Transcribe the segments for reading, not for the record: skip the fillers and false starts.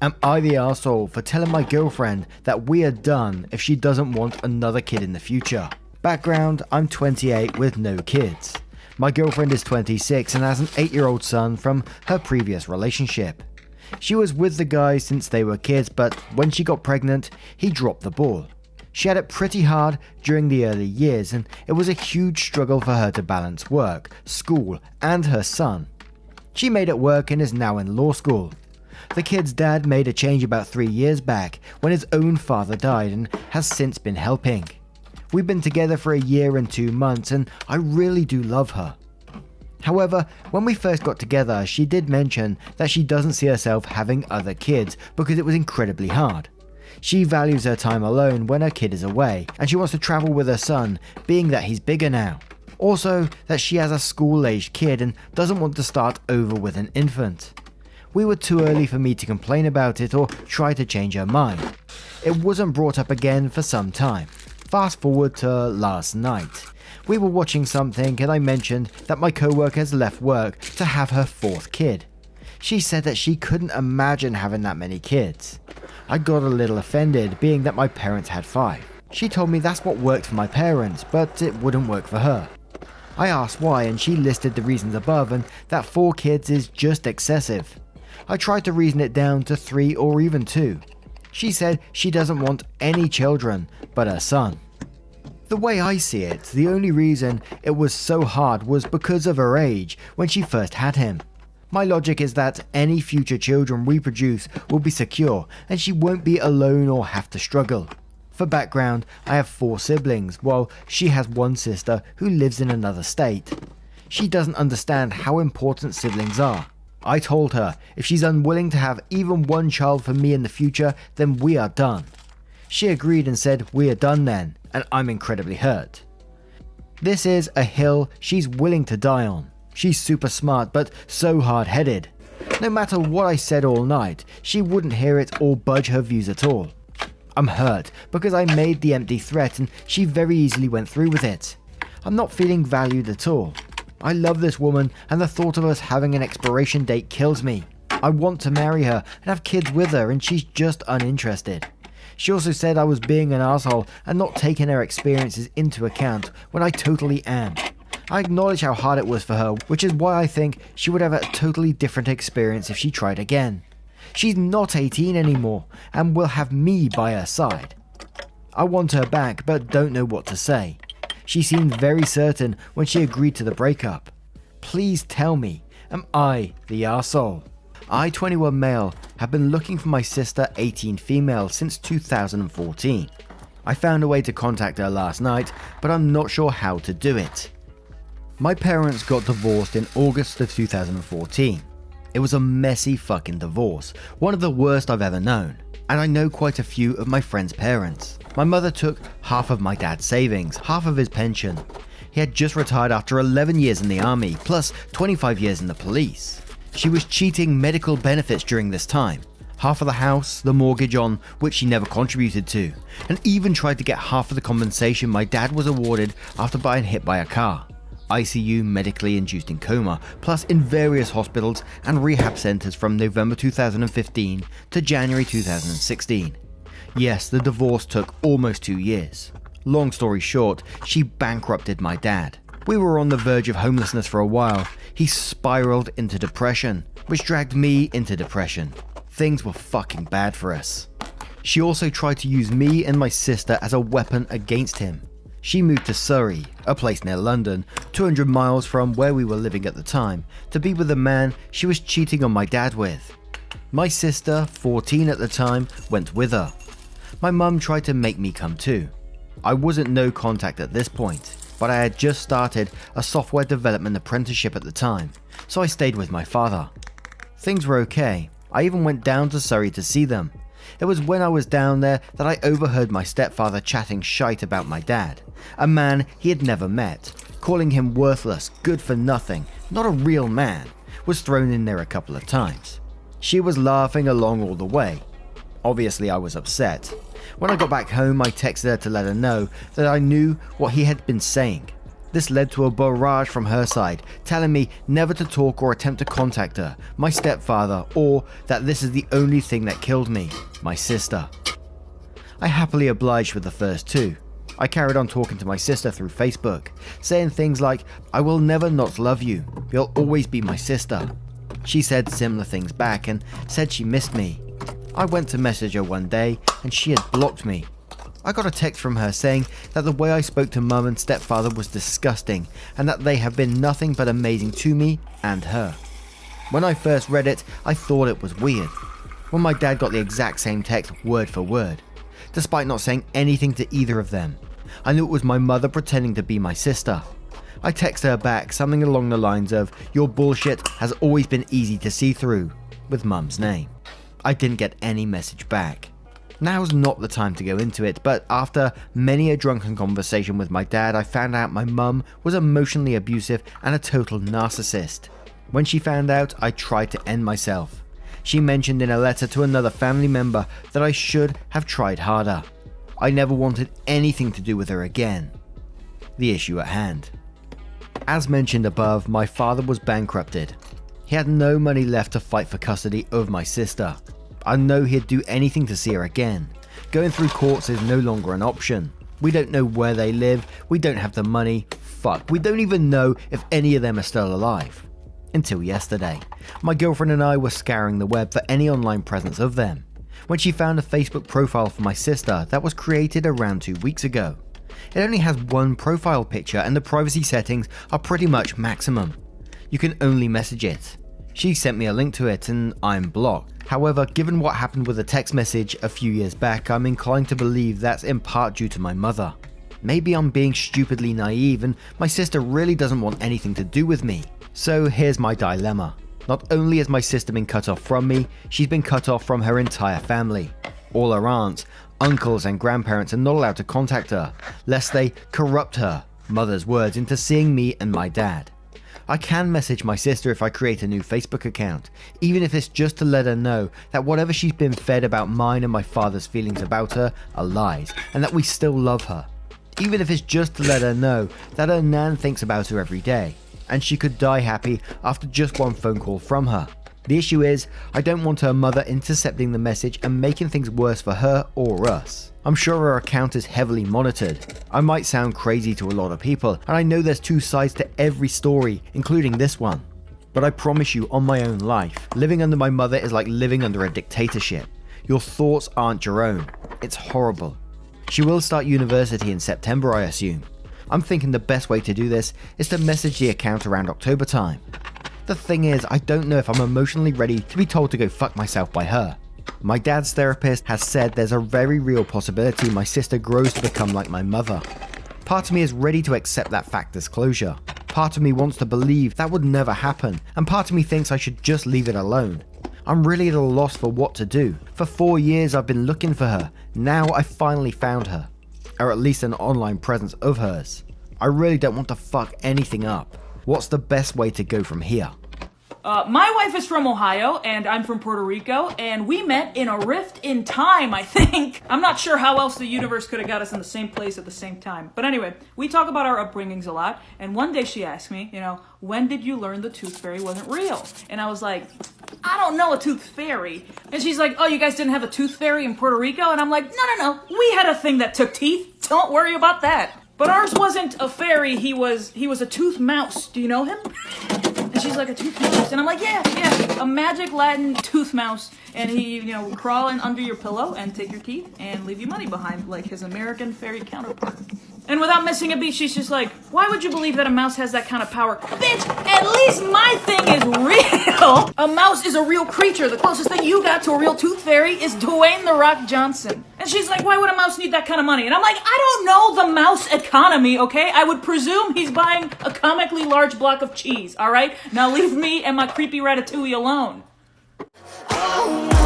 Am I the arsehole for telling my girlfriend that we are done if she doesn't want another kid in the future? Background, I'm 28 with no kids. My girlfriend is 26 and has an 8-year-old son from her previous relationship. She was with the guy since they were kids, but when she got pregnant, he dropped the ball. She had it pretty hard during the early years, and it was a huge struggle for her to balance work, school, and her son. She made it work and is now in law school. The kid's dad made a change about 3 years back when his own father died and has since been helping. We've been together for a year and 2 months and I really do love her. However, when we first got together, she did mention that she doesn't see herself having other kids because it was incredibly hard. She values her time alone when her kid is away, and she wants to travel with her son, being that he's bigger now. Also, that she has a school-aged kid and doesn't want to start over with an infant. We were too early for me to complain about it or try to change her mind. It wasn't brought up again for some time. Fast forward to last night. We were watching something and I mentioned that my co-worker has left work to have her 4th kid. She said that she couldn't imagine having that many kids. I got a little offended, being that my parents had 5. She told me that's what worked for my parents, but it wouldn't work for her. I asked why and she listed the reasons above, and that 4 kids is just excessive. I tried to reason it down to 3 or even 2. She said she doesn't want any children, but her son. The way I see it, the only reason it was so hard was because of her age when she first had him. My logic is that any future children we produce will be secure and she won't be alone or have to struggle. For background, I have 4 siblings, while she has 1 sister who lives in another state. She doesn't understand how important siblings are. I told her if she's unwilling to have even 1 child for me in the future, then we are done. She agreed and said we are done then, and I'm incredibly hurt. This is a hill she's willing to die on. She's super smart but so hard-headed. No matter what I said all night, she wouldn't hear it or budge her views at all. I'm hurt because I made the empty threat and she very easily went through with it. I'm not feeling valued at all. I love this woman and the thought of us having an expiration date kills me. I want to marry her and have kids with her and she's just uninterested. She also said I was being an asshole and not taking her experiences into account when I totally am. I acknowledge how hard it was for her, which is why I think she would have a totally different experience if she tried again. She's not 18 anymore and will have me by her side. I want her back but don't know what to say. She seemed very certain when she agreed to the breakup. Please tell me, am I the arsehole? I, 21 male, have been looking for my sister, 18 female, since 2014. I found a way to contact her last night, but I'm not sure how to do it. My parents got divorced in August of 2014. It was a messy fucking divorce, one of the worst I've ever known, and I know quite a few of my friends' parents. My mother took half of my dad's savings, half of his pension. He had just retired after 11 years in the army, plus 25 years in the police. She was cheating medical benefits during this time. Half of the house, the mortgage on which she never contributed to, and even tried to get half of the compensation my dad was awarded after being hit by a car. ICU, medically induced in coma, plus in various hospitals and rehab centers from November 2015 to January 2016. Yes, the divorce took almost 2 years. Long story short, she bankrupted my dad. We were on the verge of homelessness for a while. He spiraled into depression, which dragged me into depression. Things were fucking bad for us. She also tried to use me and my sister as a weapon against him. She moved to Surrey, a place near London, 200 miles from where we were living at the time, to be with the man she was cheating on my dad with. My sister, 14 at the time, went with her. My mum tried to make me come too. I wasn't no contact at this point, but I had just started a software development apprenticeship at the time, so I stayed with my father. Things were okay. I even went down to Surrey to see them. It was when I was down there that I overheard my stepfather chatting shite about my dad, a man he had never met, calling him worthless, good for nothing, not a real man, was thrown in there a couple of times. She was laughing along all the way. Obviously I was upset. When I got back home I texted her to let her know that I knew what he had been saying. This led to a barrage from her side, telling me never to talk or attempt to contact her, my stepfather, or that this is the only thing that killed me, my sister. I happily obliged with the first two. I carried on talking to my sister through Facebook, saying things like, "I will never not love you, you'll always be my sister." She said similar things back and said she missed me. I went to message her one day and she had blocked me. I got a text from her saying that the way I spoke to mum and stepfather was disgusting and that they have been nothing but amazing to me and her. When I first read it, I thought it was weird. When my dad got the exact same text word for word, despite not saying anything to either of them, I knew it was my mother pretending to be my sister. I texted her back something along the lines of, "Your bullshit has always been easy to see through," with mum's name. I didn't get any message back. Now's not the time to go into it, but after many a drunken conversation with my dad, I found out my mum was emotionally abusive and a total narcissist. When she found out, I tried to end myself. She mentioned in a letter to another family member that I should have tried harder. I never wanted anything to do with her again. The issue at hand. As mentioned above, my father was bankrupted. He had no money left to fight for custody of my sister. I know he'd do anything to see her again. Going through courts is no longer an option. We don't know where they live, we don't have the money, fuck, we don't even know if any of them are still alive. Until yesterday, my girlfriend and I were scouring the web for any online presence of them, when she found a Facebook profile for my sister that was created around 2 weeks ago. It only has one profile picture and the privacy settings are pretty much maximum. You can only message it. She sent me a link to it and I'm blocked. However, given what happened with the text message a few years back, I'm inclined to believe that's in part due to my mother. Maybe I'm being stupidly naive and my sister really doesn't want anything to do with me. So here's my dilemma. Not only has my sister been cut off from me, she's been cut off from her entire family. All her aunts, uncles and grandparents are not allowed to contact her, lest they corrupt her, mother's words, into seeing me and my dad. I can message my sister if I create a new Facebook account, even if it's just to let her know that whatever she's been fed about mine and my father's feelings about her are lies, and that we still love her. Even if it's just to let her know that her nan thinks about her every day, and she could die happy after just one phone call from her. The issue is, I don't want her mother intercepting the message and making things worse for her or us. I'm sure her account is heavily monitored. I might sound crazy to a lot of people, and I know there's two sides to every story, including this one. But I promise you, on my own life, living under my mother is like living under a dictatorship. Your thoughts aren't your own. It's horrible. She will start university in September, I assume. I'm thinking the best way to do this is to message the account around October time. The thing is, I don't know if I'm emotionally ready to be told to go fuck myself by her. My dad's therapist has said there's a very real possibility my sister grows to become like my mother. Part of me is ready to accept that fact disclosure. Part of me wants to believe that would never happen, and part of me thinks I should just leave it alone. I'm really at a loss for what to do. For 4 years I've been looking for her. Now I finally found her. Or at least an online presence of hers. I really don't want to fuck anything up. What's the best way to go from here? My wife is from Ohio, and I'm from Puerto Rico, and we met in a rift in time, I think. I'm not sure how else the universe could have got us in the same place at the same time. But anyway, we talk about our upbringings a lot, and one day she asked me, when did you learn the tooth fairy wasn't real? And I was like, I don't know a tooth fairy. And she's like, oh, you guys didn't have a tooth fairy in Puerto Rico? And I'm like, no, we had a thing that took teeth. Don't worry about that. But ours wasn't a fairy, he was a tooth mouse. Do you know him? And she's like, a tooth mouse? And I'm like, yeah, a magic Latin tooth mouse. And he, would crawl in under your pillow and take your teeth and leave you money behind, like his American fairy counterpart. And without missing a beat, she's just like, why would you believe that a mouse has that kind of power? Bitch, at least my thing is real! A mouse is a real creature. The closest thing you got to a real tooth fairy is Dwayne "The Rock" Johnson. And she's like, why would a mouse need that kind of money? And I'm like, I don't know the mouse economy, okay? I would presume he's buying a comically large block of cheese, alright? Now leave me and my creepy ratatouille alone. Oh no,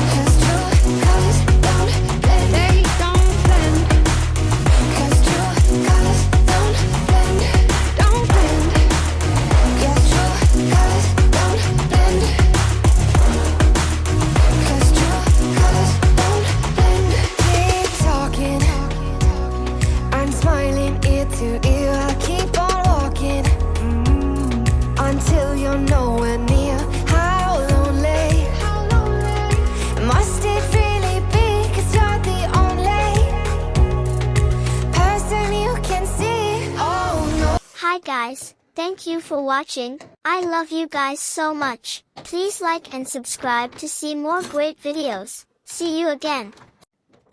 'cause true colors don't blend, they don't blend. 'Cause true colors don't blend. Yeah, true colors don't blend. 'Cause true colors don't blend. Keep talking, I'm smiling ear to ear. Bye guys, thank you for watching, I love you guys so much. Please like and subscribe to see more great videos. See you again.